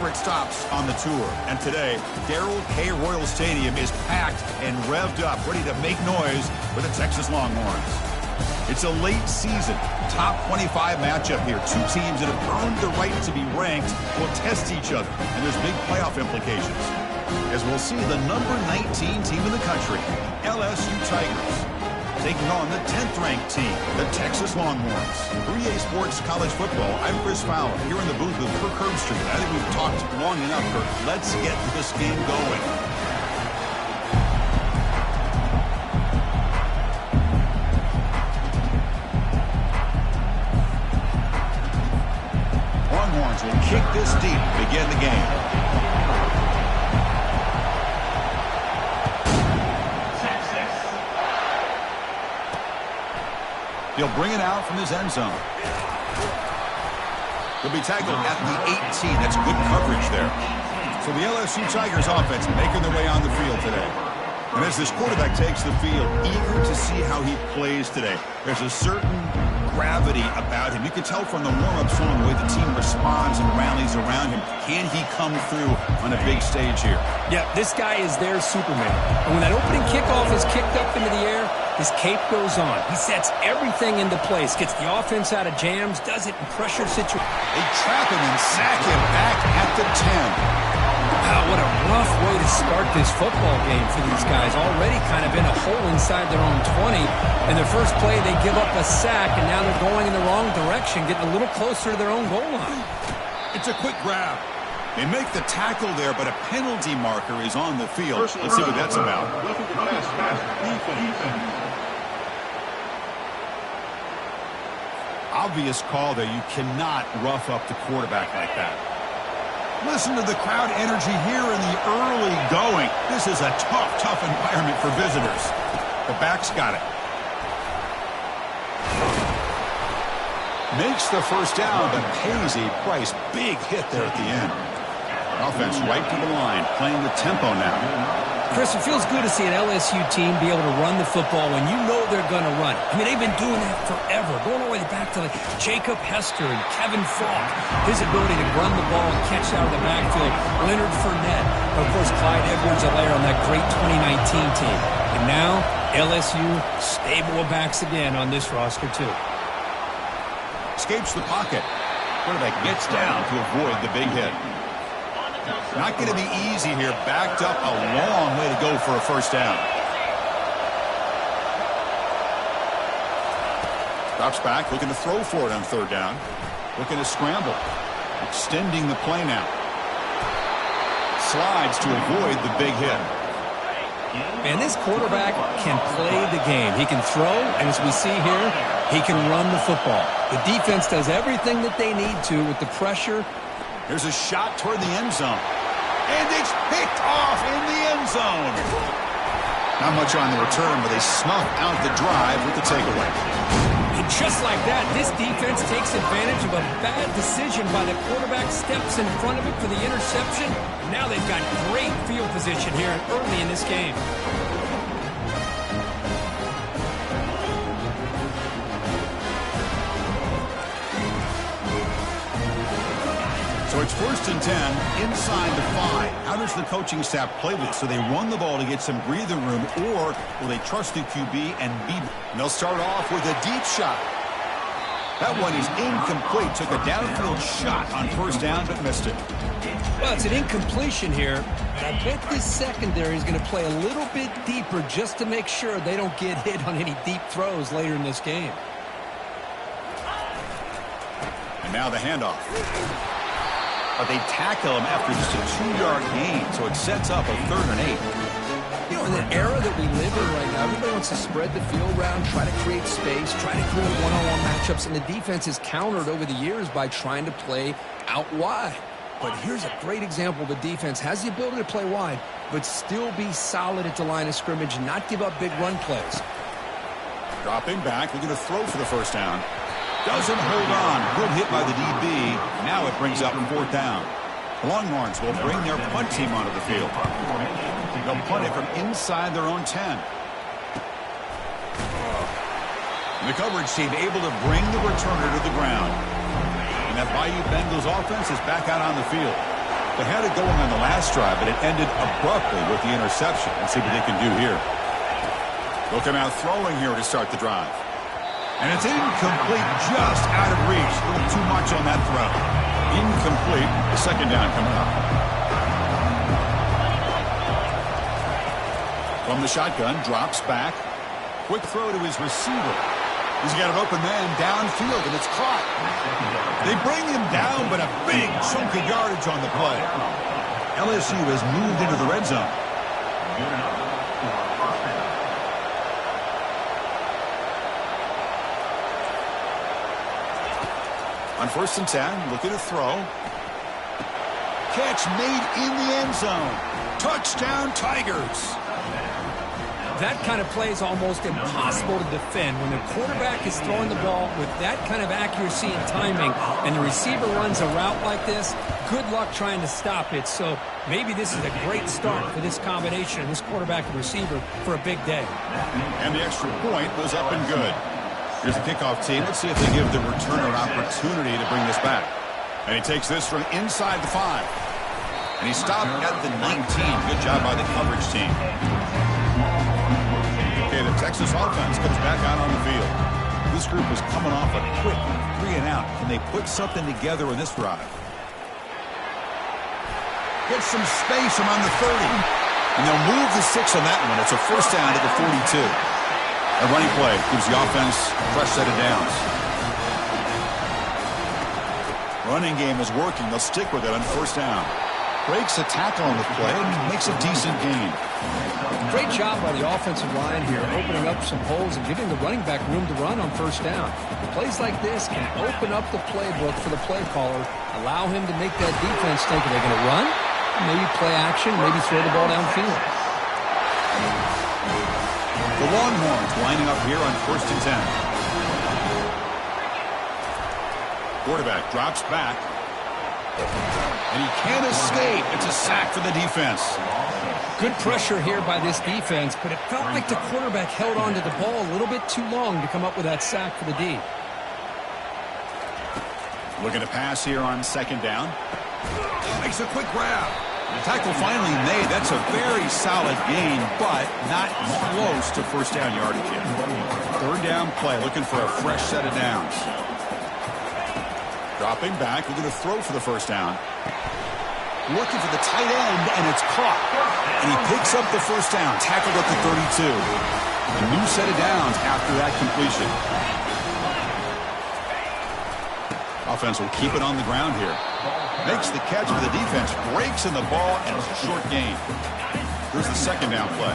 favorite stops on the tour. And today, Darrell K. Royal Stadium is packed and revved up, ready to make noise with the Texas Longhorns. It's a late season, top 25 matchup here. Two teams that have earned the right to be ranked will test each other, and there's big playoff implications. As we'll see the number 19 team in the country, LSU Tigers, taking on the 10th-ranked team, the Texas Longhorns. 3A Sports College Football, I'm Chris Fowler, here in the booth with Kirk Herbstreit. I think we've talked long enough, Kirk. Let's get this game going. Longhorns will kick this deep to begin the game. He'll bring it out from his end zone. He'll be tackled at the 18. That's good coverage there. So the LSU Tigers offense making their way on the field today. And as this quarterback takes the field, eager to see how he plays today. There's a certain gravity about him. You can tell from the warm-up song the way the team responds and rallies around him. Can he come through on a big stage here? Yeah, this guy is their Superman. And when that opening kickoff is kicked up into the air, his cape goes on. He sets everything into place, gets the offense out of jams, does it in pressure situations. They trap him and sack him back at the 10. Wow, what a rough way to start this football game for these guys. Already kind of in a hole inside their own 20. In their first play, they give up a sack, and now they're going in the wrong direction, getting a little closer to their own goal line. It's a quick grab. They make the tackle there, but a penalty marker is on the field. Let's see what that's about. Obvious call there. You cannot rough up the quarterback like that. Listen to the crowd energy here in the early going. This is a tough environment for visitors. The back's got it. Makes the first down, but pays a price. Big hit there at the end. Offense right to the line, playing the tempo now. Chris, it feels good to see an LSU team be able to run the football when you know they're going to run. I mean, they've been doing that forever, going all the way back to like Jacob Hester and Kevin Falk. His ability to run the ball and catch out of the backfield. Leonard Fournette. And of course, Clyde Edwards-Helaire on that great 2019 team. And now, LSU stable of backs again on this roster, too. Escapes the pocket. Quarterback gets down to avoid the big hit. Not going to be easy here. Backed up a long way to go for a first down. Drops back, looking to throw for it on third down. Looking to scramble. Extending the play now. Slides to avoid the big hit. Man, this quarterback can play the game. He can throw, and as we see here, he can run the football. The defense does everything that they need to with the pressure. There's a shot toward the end zone. And it's picked off in the end zone. Not much on the return, but they snuff out the drive with the takeaway. And just like that, this defense takes advantage of a bad decision by the quarterback, steps in front of it for the interception. Now they've got great field position here early in this game. So it's 1st and 10, inside the 5. How does the coaching staff play with it? So they run the ball to get some breathing room, or will they trust the QB and be... And they'll start off with a deep shot. That one is incomplete. Took a downfield shot on first down, but missed it. Well, it's an incompletion here, but I bet this secondary is going to play a little bit deeper just to make sure they don't get hit on any deep throws later in this game. And now the handoff. But they tackle him after just a 2-yard gain, so it sets up a 3rd and 8. You know, in the era that we live in right now, everybody wants to spread the field around, try to create space, try to create one-on-one matchups, and the defense is countered over the years by trying to play out wide. But here's a great example. The defense has the ability to play wide, but still be solid at the line of scrimmage and not give up big run plays. Dropping back, looking to throw for the first down. Doesn't hold on. Good hit by the DB. Now it brings up 4th down. The Longhorns will bring their punt team onto the field. They'll punt it from inside their own 10. And the coverage team able to bring the returner to the ground. And that Bayou Bengals offense is back out on the field. They had it going on the last drive, but it ended abruptly with the interception. Let's see what they can do here. They'll come out throwing here to start the drive. And it's incomplete, just out of reach. A little too much on that throw. Incomplete. The second down coming up. From the shotgun, drops back. Quick throw to his receiver. He's got an open man downfield, and it's caught. They bring him down, but a big chunk of yardage on the play. LSU has moved into the red zone. On 1st and 10, looking to throw. Catch made in the end zone. Touchdown, Tigers. That kind of play is almost impossible to defend. When the quarterback is throwing the ball with that kind of accuracy and timing, and the receiver runs a route like this, good luck trying to stop it. So maybe this is a great start for this combination of this quarterback and receiver for a big day. And the extra point was up and good. Here's the kickoff team. Let's see if they give the returner an opportunity to bring this back. And he takes this from inside the 5. And he stopped at the 19. Good job by the coverage team. Okay, the Texas offense comes back out on the field. This group is coming off a quick 3 and out. Can they put something together in this drive? Get some space around the 30. And they'll move the 6 on that one. It's a first down to the 42. A running play gives the offense a fresh set of downs. Running game is working. They'll stick with it on first down. Breaks a tackle on the play and makes a decent gain. Great job by the offensive line here, opening up some holes and giving the running back room to run on first down. Plays like this can open up the playbook for the play caller, allow him to make that defense think, are they going to run? Maybe play action, maybe throw the ball downfield. The Longhorns lining up here on 1st and 10. Quarterback drops back. And he can't escape. It's a sack for the defense. Good pressure here by this defense, but it felt like the quarterback held on to the ball a little bit too long to come up with that sack for the D. Looking to pass here on 2nd down. Makes a quick grab. The tackle finally made. That's a very solid gain, but not close to first down yardage yet. 3rd down play, looking for a fresh set of downs. Dropping back, looking to throw for the first down. Looking for the tight end, and it's caught. And he picks up the first down, tackled at the 32. A new set of downs after that completion. Offense will keep it on the ground here. Makes the catch for the defense, breaks in the ball, and it's a short gain. Here's the 2nd down play.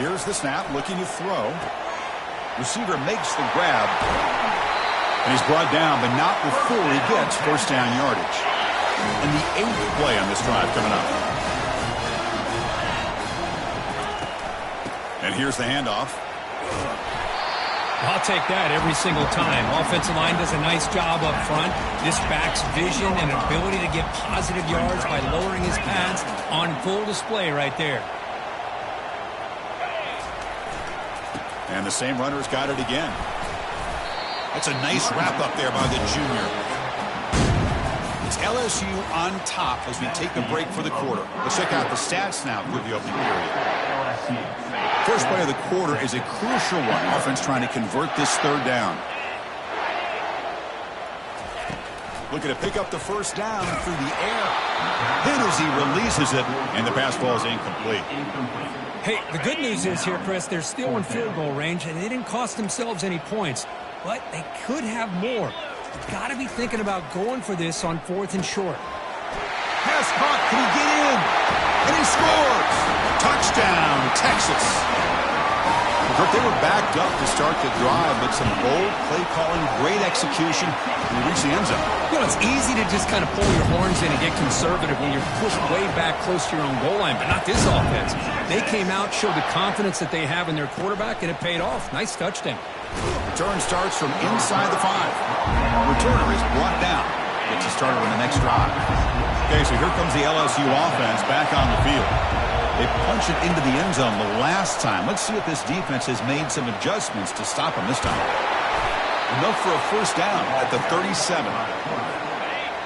Here's the snap, looking to throw. Receiver makes the grab. And he's brought down, but not before he gets first down yardage. And the 8th play on this drive coming up. And here's the handoff. I'll take that every single time. Offensive line does a nice job up front. This back's vision and ability to get positive yards by lowering his pads on full display right there. And the same runner's got it again. That's a nice wrap up there by the junior. It's LSU on top as we take a break for the quarter. Let's check out the stats now for the opening period. First play of the quarter is a crucial one. Offense trying to convert this 3rd down. Looking to pick up the first down through the air. Hit as he releases it, and the pass ball is incomplete. Hey, the good news is here, Chris, they're still in field goal range, and they didn't cost themselves any points. But they could have more. Got to be thinking about going for this on 4th and short. Pass caught. Can he get in? And he scores. Touchdown, Texas. They were backed up to start the drive, but some bold play calling, great execution, and they reached the end zone. You know, it's easy to just kind of pull your horns in and get conservative when you're pushed way back close to your own goal line, but not this offense. They came out, showed the confidence that they have in their quarterback, and it paid off. Nice touchdown. Return starts from inside the 5. Returner is brought down. Gets us started on the next drive. Okay, so here comes the LSU offense back on the field. They punched it into the end zone the last time. Let's see if this defense has made some adjustments to stop them this time. Enough for a first down at the 37.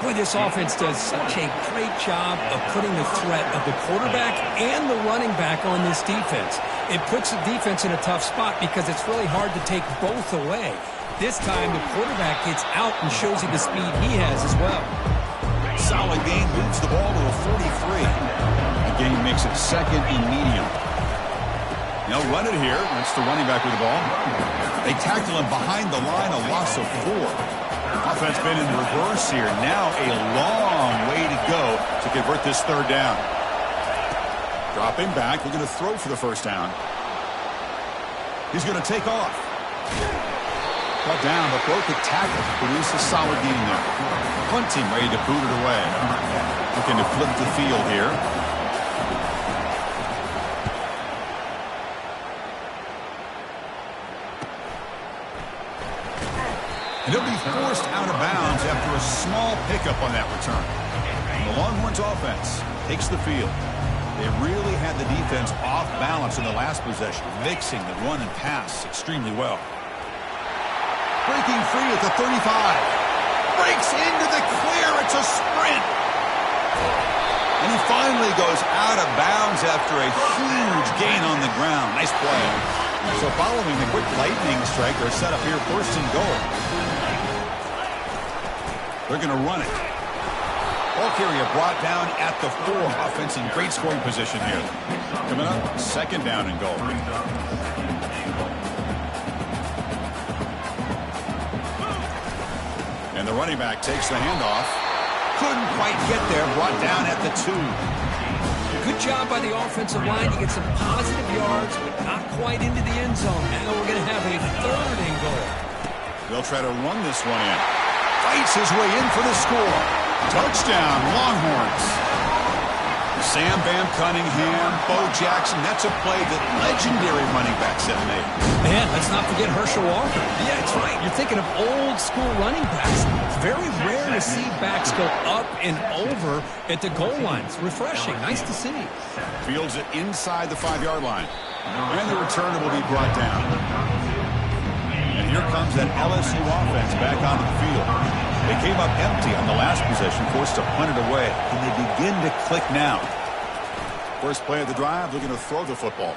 Boy, this offense does such a great job of putting the threat of the quarterback and the running back on this defense. It puts the defense in a tough spot because it's really hard to take both away. This time, the quarterback gets out and shows you the speed he has as well. Solid gain, moves the ball to a 43. The gain makes it second and medium. They'll run it here. That's the running back with the ball. They tackle him behind the line, a loss of 4. Offense been in reverse here. Now a long way to go to convert this third down. Dropping back, looking to throw for the first down. He's going to take off. Cut down, but broke the tackle. Produce a solid gain there. Hunting, ready to boot it away. Looking to flip the field here. And he'll be forced out of bounds after a small pickup on that return. And the Longhorns offense takes the field. They really had the defense off balance in the last possession, mixing the run and pass extremely well. Breaking free at the 35. Breaks into the clear. It's a sprint. And he finally goes out of bounds after a huge gain on the ground. Nice play. So following the quick lightning strike, they're set up here first and goal. They're going to run it. Ball carrier brought down at the 4. Offense in great scoring position here. Coming up, second down and goal. And the running back takes the handoff. Couldn't quite get there. Brought down at the 2. Good job by the offensive line to get some positive yards, but not quite into the end zone. Now we're going to have a third and goal. They'll try to run this one in. Fights his way in for the score. Touchdown, Longhorns. Sam Bam Cunningham, Bo Jackson. That's a play that legendary running backs have made. Man, let's not forget Herschel Walker. Yeah, that's right. You're thinking of old school running backs. It's very rare to see backs go up and over at the goal line. It's refreshing. Nice to see. Fields it inside the 5-yard line. And the returner will be brought down. And here comes that LSU offense back onto the field. They came up empty on the last possession, forced to punt it away. And they begin to click now. First play of the drive, looking to throw the football.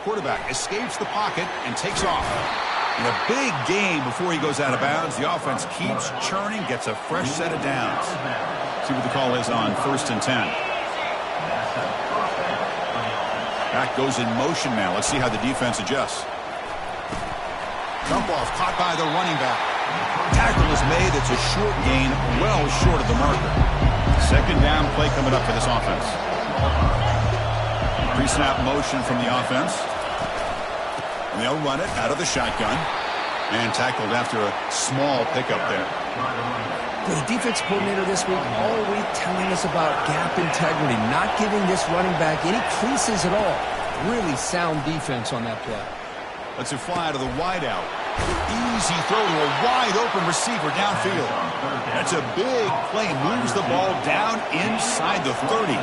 Quarterback escapes the pocket and takes off. And a big gain before he goes out of bounds. The offense keeps churning, gets a fresh set of downs. See what the call is on first and 10. Back goes in motion now. Let's see how the defense adjusts. Dump off caught by the running back. Tackle is made. It's a short gain, well short of the marker. Second down play coming up for this offense. Pre-snap motion from the offense. And they'll run it out of the shotgun. And tackled after a small pickup there. The defense coordinator this week all week telling us about gap integrity, not giving this running back any creases at all. Really sound defense on that play. Lets it fly to the wideout. Easy throw to a wide-open receiver downfield. That's a big play. Moves the ball down inside the 30.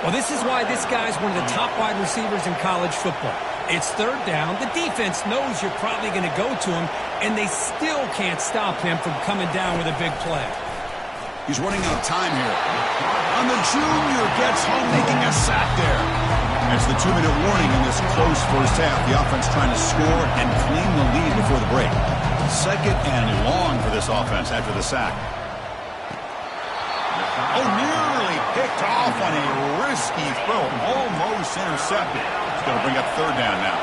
Well, this is why this guy's one of the top wide receivers in college football. It's third down. The defense knows you're probably going to go to him, and they still can't stop him from coming down with a big play. He's running out of time here. And the junior gets home, making a sack there. That's the 2-minute warning in this close first half. The offense trying to score and claim the lead before the break. Second and long for this offense after the sack. Oh, nearly picked off on a risky throw. Almost intercepted. It's going to bring up third down now.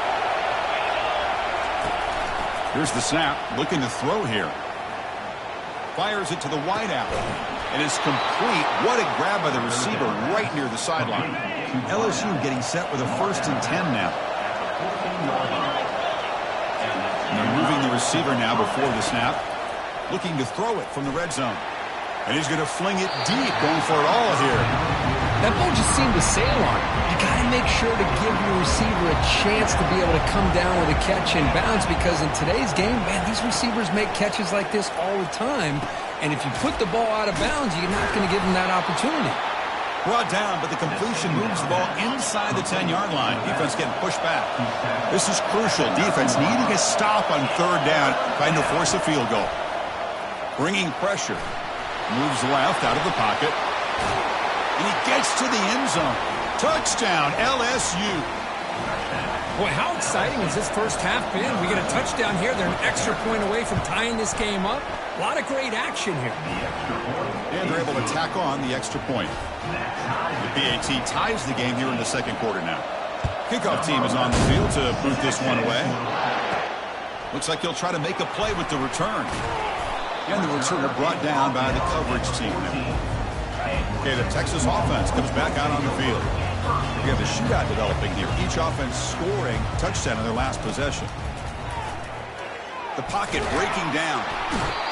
Here's the snap. Looking to throw here. Fires it to the wideout. And it's complete. What a grab by the receiver right near the sideline. LSU getting set with a first and 10 now. And they're moving the receiver now before the snap. Looking to throw it from the red zone. And he's going to fling it deep, going for it all here. That ball just seemed to sail on him. You got to make sure to give your receiver a chance to be able to come down with a catch and bounce, because in today's game, man, these receivers make catches like this all the time. And if you put the ball out of bounds, you're not going to give them that opportunity. Brought down, but the completion moves the ball inside the 10-yard line. Defense getting pushed back. This is crucial. Defense needing a stop on third down, trying to force a field goal. Bringing pressure. Moves left out of the pocket. And he gets to the end zone. Touchdown, LSU. Boy, how exciting has this first half been? We get a touchdown here. They're an extra point away from tying this game up. A lot of great action here. And they're able to tack on the extra point. The PAT ties the game here in the second quarter now. Kickoff team is on the field to boot this one away. Looks like he'll try to make a play with the return. And the returner brought down by the coverage team. Okay, the Texas offense comes back out on the field. We have a shootout developing here. Each offense scoring a touchdown in their last possession. The pocket breaking down.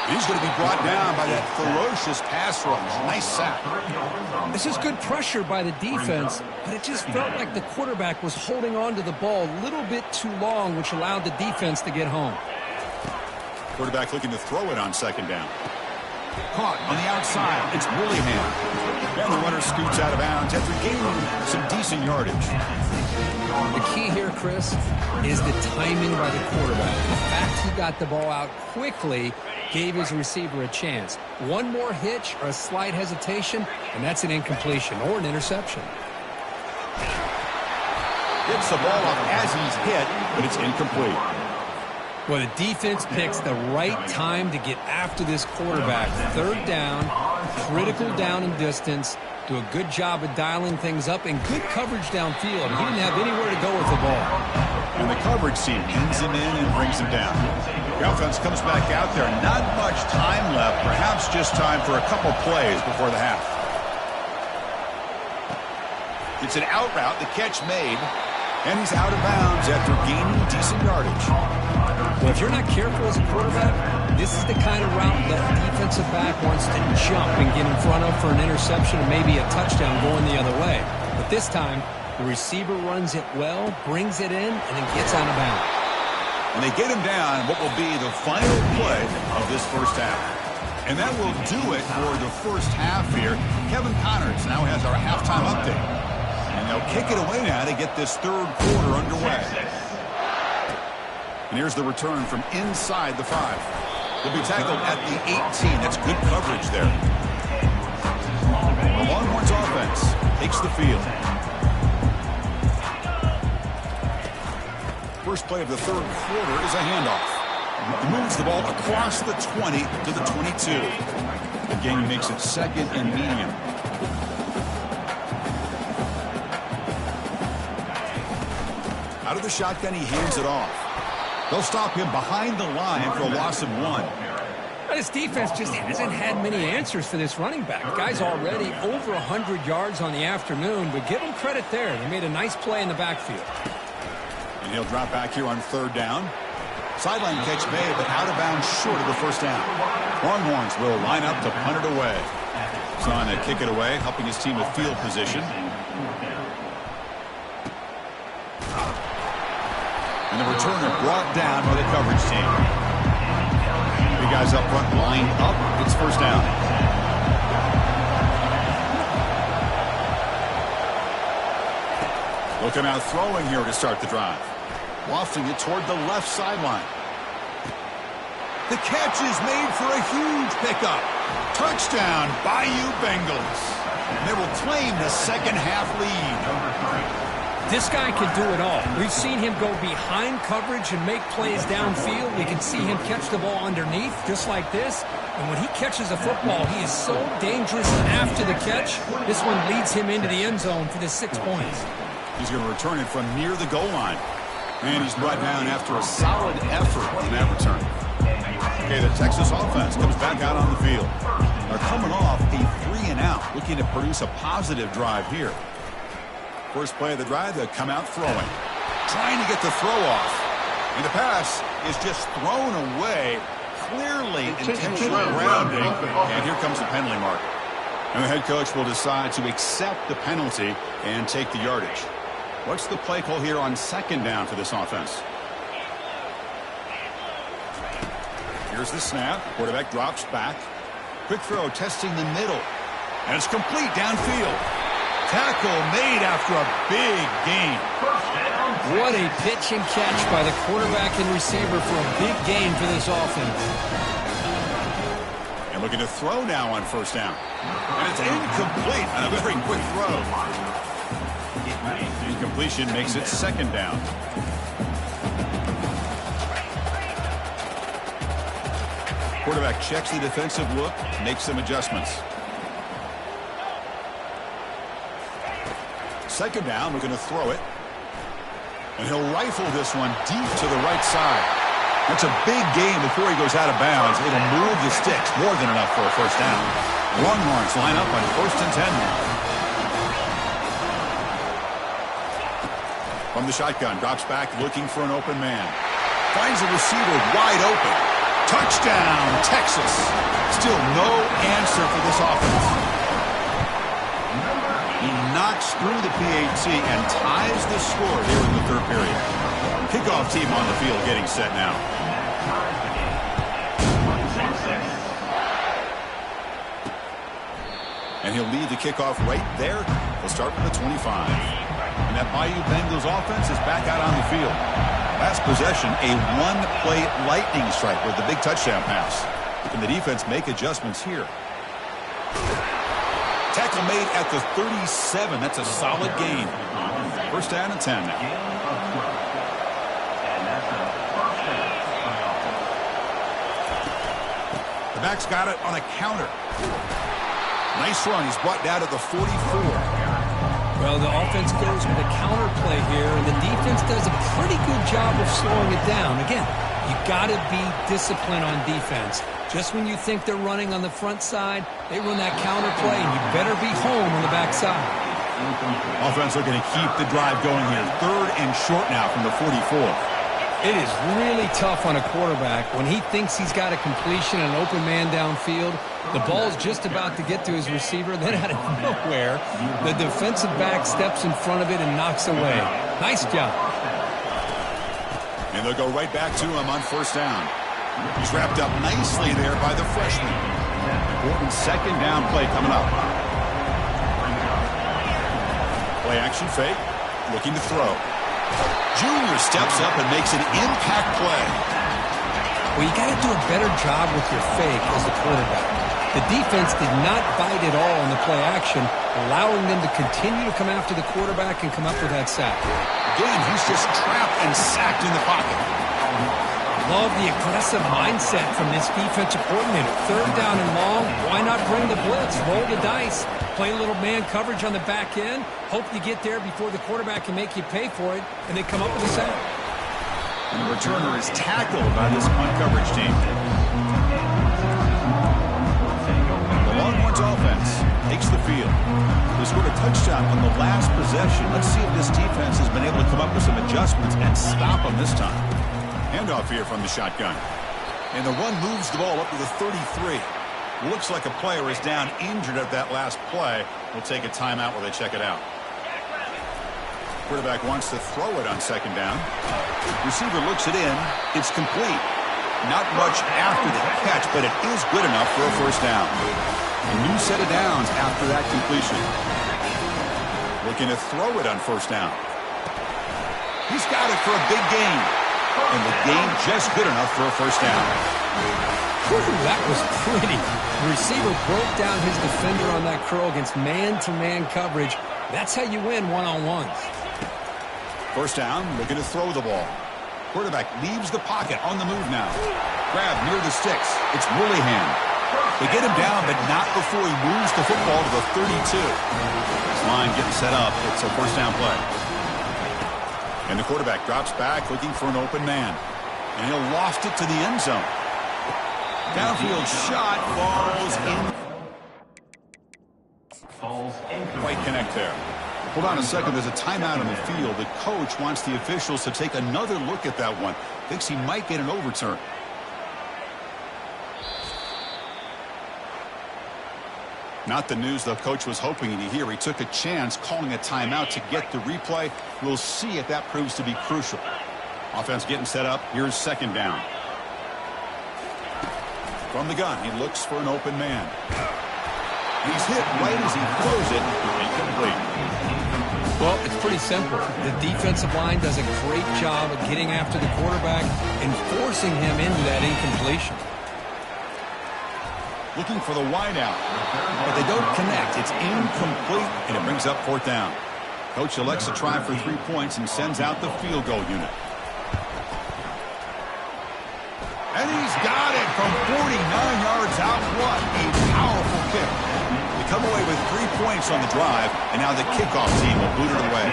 He's going to be brought down by that ferocious pass rush. Nice sack. This is good pressure by the defense, but it just felt like the quarterback was holding on to the ball a little bit too long, which allowed the defense to get home. Quarterback looking to throw it on second down. Caught on the outside. It's Willingham. And the runner scoots out of bounds after gaining some decent yardage. The key here, Chris, is the timing by the quarterback. The fact he got the ball out quickly gave his receiver a chance. One more hitch or a slight hesitation, and that's an incompletion or an interception. Gets the ball up as he's hit, but it's incomplete. Well, the defense picks the right time to get after this quarterback. Third down, critical down and distance. Do a good job of dialing things up and good coverage downfield. He didn't have anywhere to go with the ball. And the coverage team pins him in and brings him down. The offense comes back out there. Not much time left. Perhaps just time for a couple plays before the half. It's an out route. The catch made. And he's out of bounds after gaining decent yardage. Well, if you're not careful as a quarterback, this is the kind of route that a defensive back wants to jump and get in front of for an interception and maybe a touchdown going the other way. But this time, the receiver runs it well, brings it in, and then gets out of bounds. And they get him down what will be the final play of this first half. And that will do it for the first half here. Kevin Connors now has our halftime update. And they'll kick it away now to get this third quarter underway. And here's the return from inside the 5. He'll be tackled at the 18. That's good coverage there. The Longhorns offense takes the field. First play of the third quarter is a handoff. He moves the ball across the 20 to the 22. The game makes it second and medium. Out of the shotgun, he hands it off. They'll stop him behind the line for a loss of 1. This defense just hasn't had many answers for this running back. The guy's already over 100 yards on the afternoon, but give him credit there. They made a nice play in the backfield. And he'll drop back here on third down. Sideline catch made, but out of bounds short of the first down. Longhorns will line up to punt it away. He's on to kick it away, helping his team with field position. And the returner brought down by the coverage team. Three guys up front lined up. It's first down. Looking out throwing here to start the drive. Lofting it toward the left sideline. The catch is made for a huge pickup. Touchdown, Bayou Bengals. And they will claim the second half lead. This guy can do it all. We've seen him go behind coverage and make plays downfield. We can see him catch the ball underneath, just like this. And when he catches a football, he is so dangerous after the catch. This one leads him into the end zone for the 6 points. He's going to return it from near the goal line. And he's brought down after a solid effort on that return. Okay, the Texas offense comes back out on the field. They're coming off a 3-and-out, looking to produce a positive drive here. First play of the drive, they'll come out throwing. Trying to get the throw off. And the pass is just thrown away. Clearly intentional grounding. And here comes the penalty mark. And the head coach will decide to accept the penalty and take the yardage. What's the play call here on second down for this offense? Here's the snap. Quarterback drops back. Quick throw testing the middle. And it's complete downfield. Tackle made after a big gain. What a pitch and catch by the quarterback and receiver for a big gain for this offense. And looking to throw now on first down. And it's incomplete on a very quick throw. Incompletion makes it second down. Quarterback checks the defensive look, makes some adjustments. Second down, we're going to throw it. And he'll rifle this one deep to the right side. That's a big gain before he goes out of bounds. It'll move the sticks, more than enough for a first down. Longhorns line up on 1st and 10 now. From the shotgun, drops back looking for an open man. Finds a receiver wide open. Touchdown, Texas. Still no answer for this offense. He knocks through the PAT and ties the score here in the third period. Kickoff team on the field getting set now. And he'll lead the kickoff right there. He'll start from the 25. And that Bayou Bengals offense is back out on the field. Last possession, a one-play lightning strike with the big touchdown pass. Can the defense make adjustments here? Tackle made at the 37. That's a solid gain. First down and 10 now. The back's got it on a counter. Nice run. He's brought down to the 44. Well, the offense goes with a counter play here, and the defense does a pretty good job of slowing it down. Again, you got to be disciplined on defense. Just when you think they're running on the front side, they run that counter play, and you better be home on the back side. Offense looking to keep the drive going here. 3rd and short now from the 44. It is really tough on a quarterback when he thinks he's got a completion and an open man downfield. The ball's just about to get to his receiver. Then out of nowhere, the defensive back steps in front of it and knocks away. Nice job. And they'll go right back to him on first down. He's wrapped up nicely there by the freshman. Important second down play coming up. Play action fake. Looking to throw. Junior steps up and makes an impact play. Well, you got to do a better job with your fake as the quarterback. The defense did not bite at all on the play action, allowing them to continue to come after the quarterback and come up with that sack. Again, he's just trapped and sacked in the pocket. Love the aggressive mindset from this defensive coordinator. 3rd down and long, why not bring the blitz? Roll the dice. Play a little man coverage on the back end. Hope you get there before the quarterback can make you pay for it, and they come up with a sack. And the returner is tackled by this punt coverage team. The Longhorns offense takes the field. They scored a touchdown on the last possession. Let's see if this defense has been able to come up with some adjustments and stop them this time. Handoff here from the shotgun. And the run moves the ball up to the 33. Looks like a player is down injured at that last play. We'll take a timeout while they check it out. Quarterback wants to throw it on second down. Receiver looks it in. It's complete. Not much after the catch, but it is good enough for a first down. A new set of downs after that completion. Looking to throw it on first down. He's got it for a big gain. And the gain just good enough for a first down. Whew, that was pretty. The receiver broke down his defender on that curl against man-to-man coverage. That's how you win one-on-ones. First down, looking to throw the ball. Quarterback leaves the pocket on the move now. Grab near the sticks. It's Willingham. They get him down, but not before he moves the football to the 32. This line getting set up. It's a first down play. And the quarterback drops back looking for an open man. And he'll loft it to the end zone. Downfield shot falls in. Quite connect there. Hold on a second. There's a timeout on the field. The coach wants the officials to take another look at that one. Thinks he might get an overturn. Not the news the coach was hoping to hear. He took a chance calling a timeout to get the replay. We'll see if that proves to be crucial. Offense getting set up. Here's second down. From the gun, he looks for an open man. He's hit right as he throws it. Incomplete. Well, it's pretty simple. The defensive line does a great job of getting after the quarterback and forcing him into that incompletion. Looking for the wideout, but they don't connect. It's incomplete, and it brings up 4th down. Coach elects to try for 3 points and sends out the field goal unit. And he's got it from 49 yards out. What a powerful kick. They come away with 3 points on the drive, and now the kickoff team will boot it away.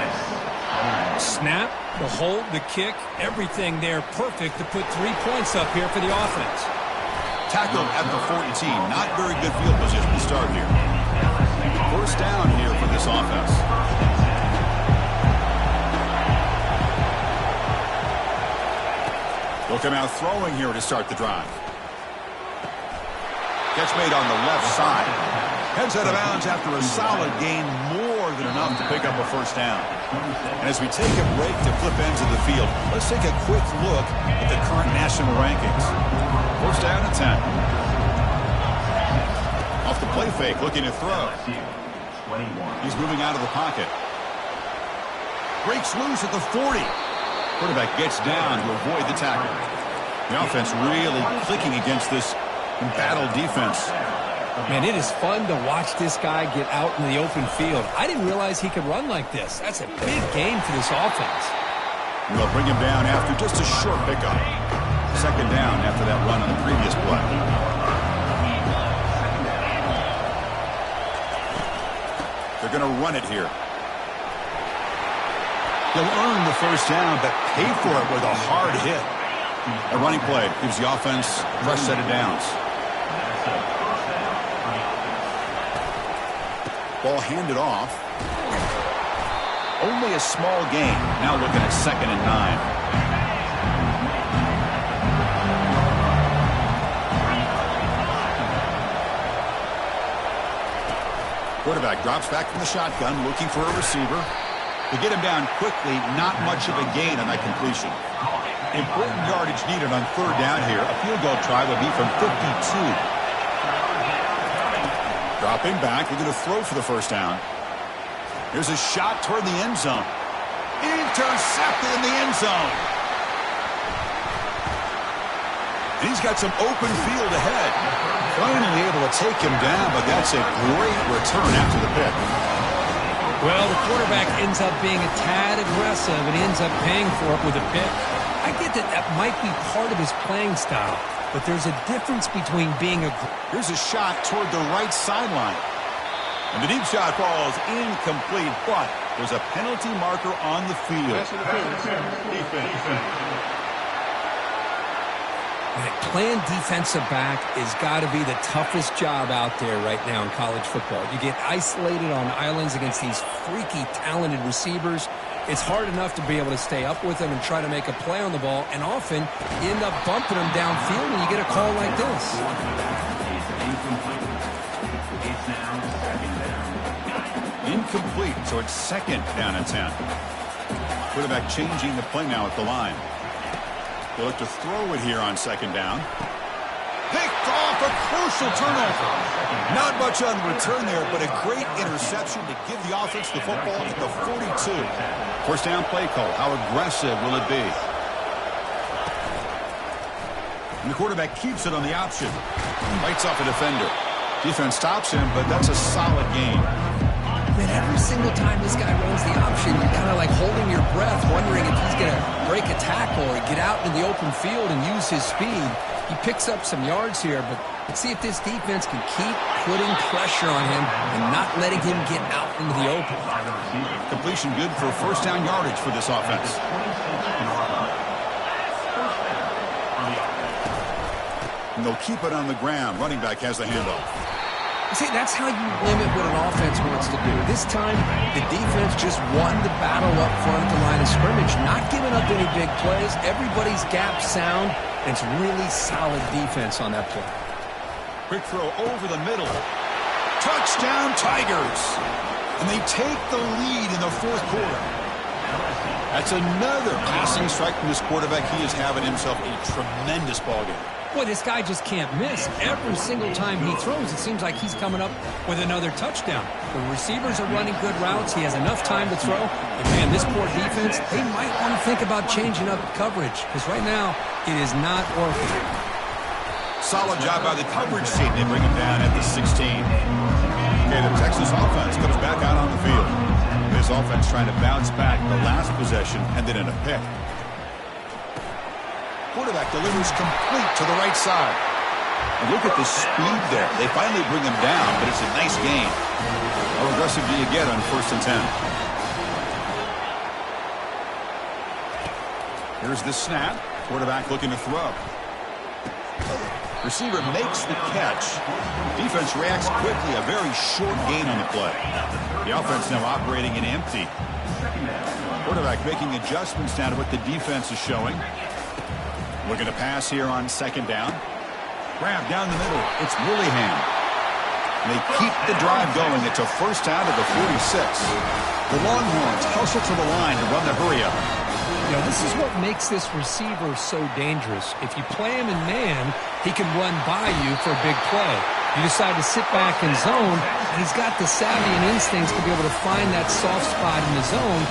Snap, the hold, the kick, everything there perfect to put 3 points up here for the offense. Tackled at the 14. Not very good field position to start here. 1st down here for this offense. They'll come out throwing here to start the drive. Catch made on the left side. Heads out of bounds after a solid gain, more than enough to pick up a 1st down. And as we take a break to flip ends of the field, let's take a quick look at the current national rankings. 1st down and 10. Off the play fake, looking to throw. He's moving out of the pocket. Breaks loose at the 40. Quarterback gets down to avoid the tackle. The offense really clicking against this embattled defense. Man, it is fun to watch this guy get out in the open field. I didn't realize he could run like this. That's a big game for this offense. And they'll bring him down after just a short pickup. 2nd down after that run on the previous play. They're going to run it here. He'll earn the 1st down, but pay for it with a hard hit. A running play gives the offense a fresh set of downs. Ball handed off. Only a small gain. Now looking at 2nd and 9. Quarterback drops back from the shotgun, looking for a receiver. To get him down quickly, not much of a gain on that completion. Important yardage needed on 3rd down here. A field goal try would be from 52. Dropping back, we're going to throw for the 1st down. Here's a shot toward the end zone. Intercepted in the end zone. And he's got some open field ahead. Finally able to take him down, but that's a great return after the pick. Well, the quarterback ends up being a tad aggressive and ends up paying for it with a pick. I get that might be part of his playing style, but there's a difference between being Here's a shot toward the right sideline. And the deep shot falls incomplete, but there's a penalty marker on the field. Playing defensive back has got to be the toughest job out there right now in college football. You get isolated on islands against these freaky, talented receivers. It's hard enough to be able to stay up with them and try to make a play on the ball, and often you end up bumping them downfield and you get a call like this. Incomplete, so it's 2nd down and 10. Quarterback changing the play now at the line. They'll look to throw it here on 2nd down. Picked off, a crucial turnover. Not much on return there, but a great interception to give the offense the football at the 42. 1st down play call. How aggressive will it be? And the quarterback keeps it on the option. Bites off a defender. Defense stops him, but that's a solid gain. Man, every single time this guy runs the option, you're kind of like holding your breath, wondering if he's going to break a tackle or get out in the open field and use his speed. He picks up some yards here, but let's see if this defense can keep putting pressure on him and not letting him get out into the open. Completion good for 1st down yardage for this offense. And they'll keep it on the ground. Running back has the handoff. See, that's how you limit what an offense wants to do. This time, the defense just won the battle up front at the line of scrimmage, not giving up any big plays. Everybody's gap sound, and it's really solid defense on that play. Quick throw over the middle. Touchdown, Tigers. And they take the lead in the 4th quarter. That's another passing strike from this quarterback. He is having himself a tremendous ballgame. Boy, this guy just can't miss. Every single time he throws, it seems like he's coming up with another touchdown. The receivers are running good routes. He has enough time to throw. And, man, this poor defense, they might want to think about changing up coverage because right now it is not working. Solid job by the coverage team. They bring him down at the 16. Okay, the Texas offense comes back out on the field. This offense trying to bounce back. The last possession ended in a pick. Quarterback delivers complete to the right side. And look at the speed there. They finally bring him down, but it's a nice gain. How aggressive do you get on 1st and 10? Here's the snap. Quarterback looking to throw. Receiver makes the catch. Defense reacts quickly. A very short gain on the play. The offense now operating in empty. Quarterback making adjustments down to what the defense is showing. Looking to pass here on 2nd down. Grab down the middle. It's Willingham. They keep the drive going. It's a 1st down to the 46. The Longhorns hustle to the line to run the hurry-up. You know, this is what makes this receiver so dangerous. If you play him in man, he can run by you for a big play. You decide to sit back in zone, and he's got the savvy and instincts to be able to find that soft spot in the zone,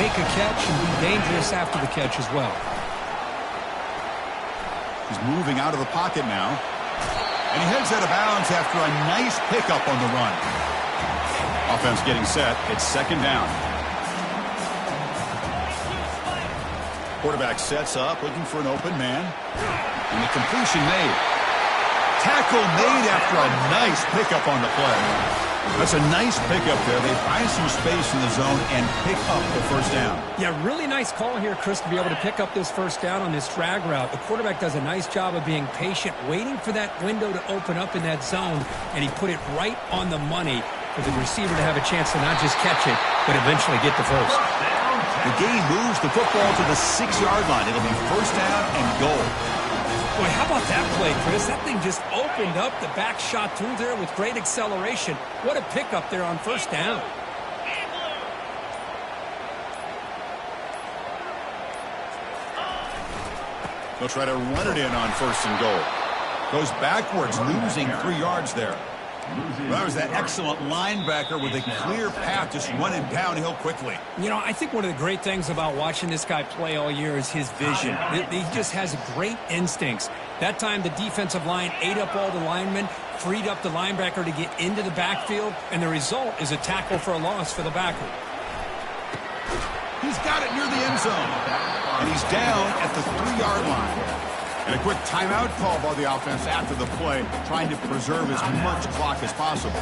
make a catch, and be dangerous after the catch as well. He's moving out of the pocket now. And he heads out of bounds after a nice pickup on the run. Offense getting set. It's 2nd down. Quarterback sets up, looking for an open man. And the completion made. Tackle made after a nice pickup on the play. That's a nice pickup there. They find some space in the zone and pick up the 1st down. Yeah, really nice call here, Chris, to be able to pick up this 1st down on this drag route. The quarterback does a nice job of being patient, waiting for that window to open up in that zone, and he put it right on the money for the receiver to have a chance to not just catch it, but eventually get the first. The gain moves the football to the 6-yard line. It'll be 1st down and goal. Boy, how about that play, Chris? That thing just opened up. The back shot through there with great acceleration. What a pickup there on 1st down. They'll try to run it in on 1st and goal. Goes backwards, losing 3 yards there. Well, that was that excellent linebacker with a clear path, just running downhill quickly. You know, I think one of the great things about watching this guy play all year is his vision. He just has great instincts. That time, the defensive line ate up all the linemen, freed up the linebacker to get into the backfield, and the result is a tackle for a loss for the backer. He's got it near the end zone, and he's down at the 3-yard line. And a quick timeout call by the offense after the play, trying to preserve as much clock as possible.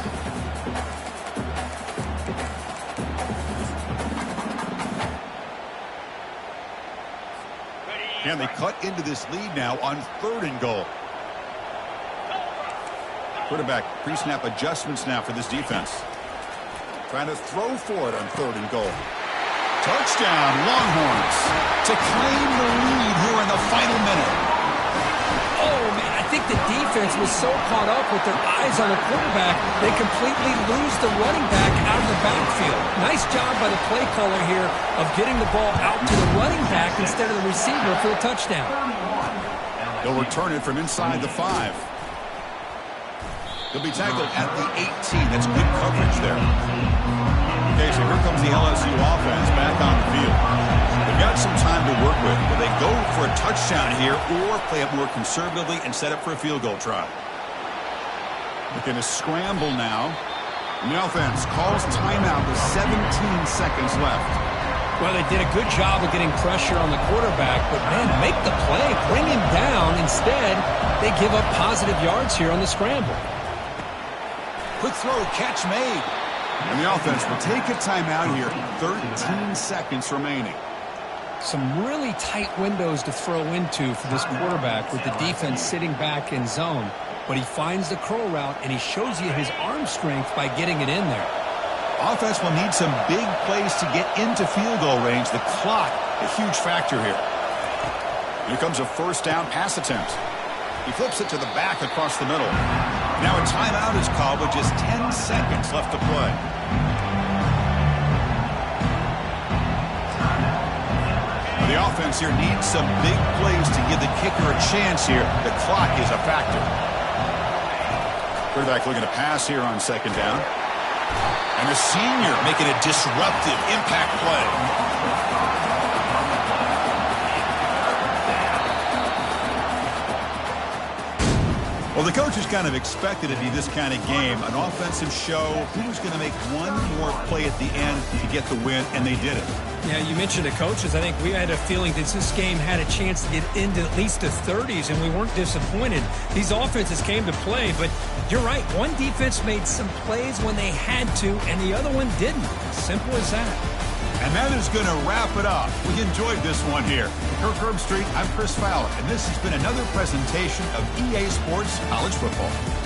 And they cut into this lead now on 3rd and goal. Quarterback pre-snap adjustments now for this defense. Trying to throw for it on 3rd and goal. Touchdown, Longhorns, to claim the lead here in the final minute. Oh, man, I think the defense was so caught up with their eyes on the quarterback, they completely lose the running back out of the backfield. Nice job by the play caller here of getting the ball out to the running back instead of the receiver for the touchdown. They'll return it from inside the 5. They'll be tackled at the 18. That's good coverage there. Okay, so here comes the LSU offense back on the field. They've got some time to work with. Will they go for a touchdown here or play it more conservatively and set up for a field goal try? Looking to scramble now. And the offense calls timeout with 17 seconds left. Well, they did a good job of getting pressure on the quarterback, but, man, make the play, bring him down. Instead, they give up positive yards here on the scramble. Quick throw, catch made. And the offense will take a timeout here. 13 seconds remaining. Some really tight windows to throw into for this quarterback with the defense sitting back in zone. But he finds the curl route, and he shows you his arm strength by getting it in there. Offense will need some big plays to get into field goal range. The clock, a huge factor here. Here comes a 1st down pass attempt. He flips it to the back across the middle. Now a timeout is called with just 10 seconds left to play. The The offense here needs some big plays to give the kicker a chance here. The clock is a factor. Quarterback looking to pass here on second down. And the senior making a disruptive impact play. Well, the coaches kind of expected it to be this kind of game, an offensive show. Who was going to make one more play at the end to get the win, and they did it. Yeah, you mentioned the coaches. I think we had a feeling that this game had a chance to get into at least the 30s, and we weren't disappointed. These offenses came to play, but you're right. One defense made some plays when they had to, and the other one didn't. Simple as that. And that is going to wrap it up. We enjoyed this one here. Kirk Herbstreit, I'm Chris Fowler, and this has been another presentation of EA Sports College Football.